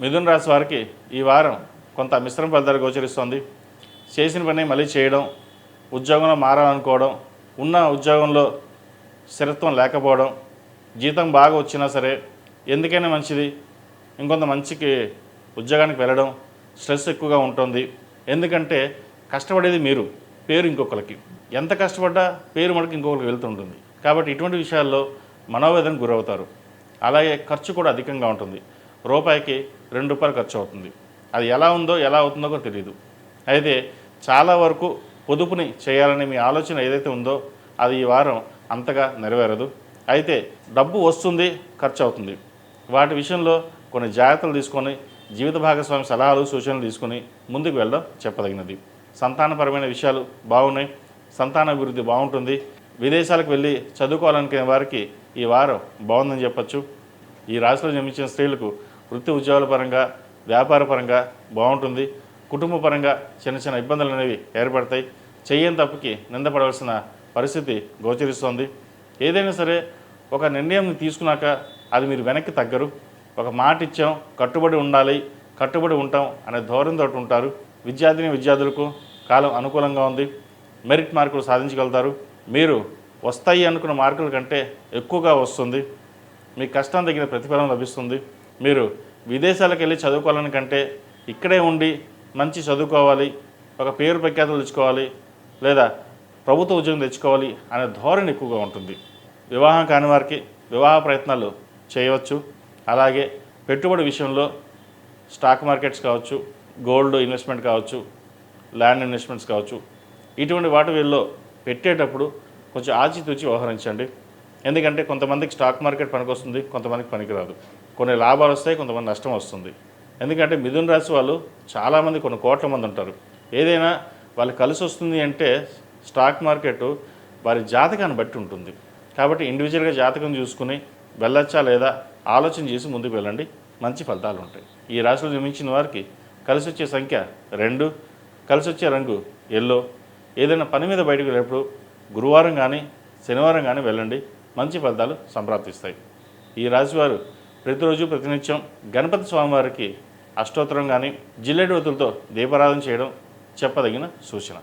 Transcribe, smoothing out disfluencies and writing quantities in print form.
మిథున రాశి వారికి ఈ వారం కొంత మిశ్రమ ఫలితాలు గోచరిస్తోంది. చేసిన పని మళ్ళీ చేయడం, ఉద్యోగంలో మారాలనుకోవడం, ఉన్న ఉద్యోగంలో స్థిరత్వం లేకపోవడం, జీతం బాగా వచ్చినా సరే ఎందుకైనా మంచిది ఇంకొంత మంచికి ఉద్యోగానికి వెళ్ళడం స్ట్రెస్ ఎక్కువగా ఉంటుంది. ఎందుకంటే కష్టపడేది మీరు, పేరు ఇంకొకరికి. ఎంత కష్టపడ్డా పేరు మనకి ఇంకొకరికి వెళ్తుంటుంది. కాబట్టి ఇటువంటి విషయాల్లో మనోవేదనకు గురవుతారు. అలాగే ఖర్చు కూడా అధికంగా ఉంటుంది. రూపాయికి ₹2 ఖర్చు అవుతుంది. అది ఎలా ఉందో ఎలా అవుతుందో కూడా తెలియదు. అయితే చాలా వరకు పొదుపుని చేయాలని మీ ఆలోచన ఏదైతే ఉందో అది ఈ వారం అంతగా నెరవేరదు. అయితే డబ్బు వస్తుంది, ఖర్చు అవుతుంది. వాటి విషయంలో కొన్ని జాగ్రత్తలు తీసుకొని జీవిత భాగస్వామి సలహాలు సూచనలు తీసుకొని ముందుకు వెళ్ళడం చెప్పదగినది. సంతానపరమైన విషయాలు బాగున్నాయి, సంతానాభివృద్ధి బాగుంటుంది. విదేశాలకు వెళ్ళి చదువుకోవాలనుకునే వారికి ఈ వారం బాగుందని చెప్పచ్చు. ఈ రాశిలో జన్మించిన స్త్రీలకు వృత్తి ఉద్యోగాల పరంగా వ్యాపార పరంగా బాగుంటుంది. కుటుంబ పరంగా చిన్న చిన్న ఇబ్బందులు అనేవి ఏర్పడతాయి. చెయ్యని తప్పుకి నిందపడవలసిన పరిస్థితి గోచరిస్తోంది. ఏదైనా సరే ఒక నిర్ణయం తీసుకున్నాక అది మీరు వెనక్కి తగ్గరు. ఒక మాట ఇచ్చాం, కట్టుబడి ఉండాలి, కట్టుబడి ఉంటాం అనే ధోరణితో ఉంటారు. విద్యార్థులకు కాలం అనుకూలంగా ఉంది. మెరిట్ మార్కులు సాధించగలుగుతారు. మీరు వస్తాయి అనుకున్న మార్కుల కంటే ఎక్కువగా వస్తుంది. మీ కష్టం తగిన ప్రతిఫలం లభిస్తుంది. మీరు విదేశాలకు వెళ్ళి చదువుకోవాలని కంటే ఇక్కడే ఉండి మంచి చదువుకోవాలి, ఒక పేరు ప్రఖ్యాతులు తెచ్చుకోవాలి, లేదా ప్రభుత్వ ఉద్యోగం తెచ్చుకోవాలి అనే ధోరణి ఎక్కువగా ఉంటుంది. వివాహం కాని వారికి వివాహ ప్రయత్నాలు చేయవచ్చు. అలాగే పెట్టుబడి విషయంలో స్టాక్ మార్కెట్స్ కావచ్చు, గోల్డ్ ఇన్వెస్ట్మెంట్ కావచ్చు, ల్యాండ్ ఇన్వెస్ట్మెంట్స్ కావచ్చు, ఇటువంటి వాటి వీళ్ళలో పెట్టేటప్పుడు కొంచెం ఆచితూచి వ్యవహరించండి. ఎందుకంటే కొంతమందికి స్టాక్ మార్కెట్ పనికొస్తుంది, కొంతమందికి పనికిరాదు. కొన్ని లాభాలు వస్తాయి, కొంతమంది నష్టం వస్తుంది. ఎందుకంటే మిథున రాశి వాళ్ళు చాలామంది కొన్ని కోట్ల మంది ఉంటారు. ఏదైనా వాళ్ళు కలిసి వస్తుంది అంటే స్టాక్ మార్కెట్ వారి జాతకాన్ని బట్టి ఉంటుంది. కాబట్టి ఇండివిజువల్గా జాతకం చూసుకుని వెళ్ళొచ్చా లేదా ఆలోచన చేసి ముందుకు వెళ్ళండి, మంచి ఫలితాలు ఉంటాయి. ఈ రాశిలో జన్మించిన వారికి కలిసి వచ్చే సంఖ్య 2, కలిసి వచ్చే రంగు ఎల్లో. ఏదైనా పని మీద బయటకు వెళ్ళేప్పుడు గురువారం కానీ శనివారం కానీ వెళ్ళండి, మంచి ఫలితాలు సంప్రాప్తిస్తాయి. ఈ రాశివారు ప్రతిరోజు ప్రతినిత్యం గణపతి స్వామివారికి అష్టోత్తరం కానీ జిల్లేడు ఒత్తులతో దీపారాధన చేయడం చెప్పదగిన సూచన.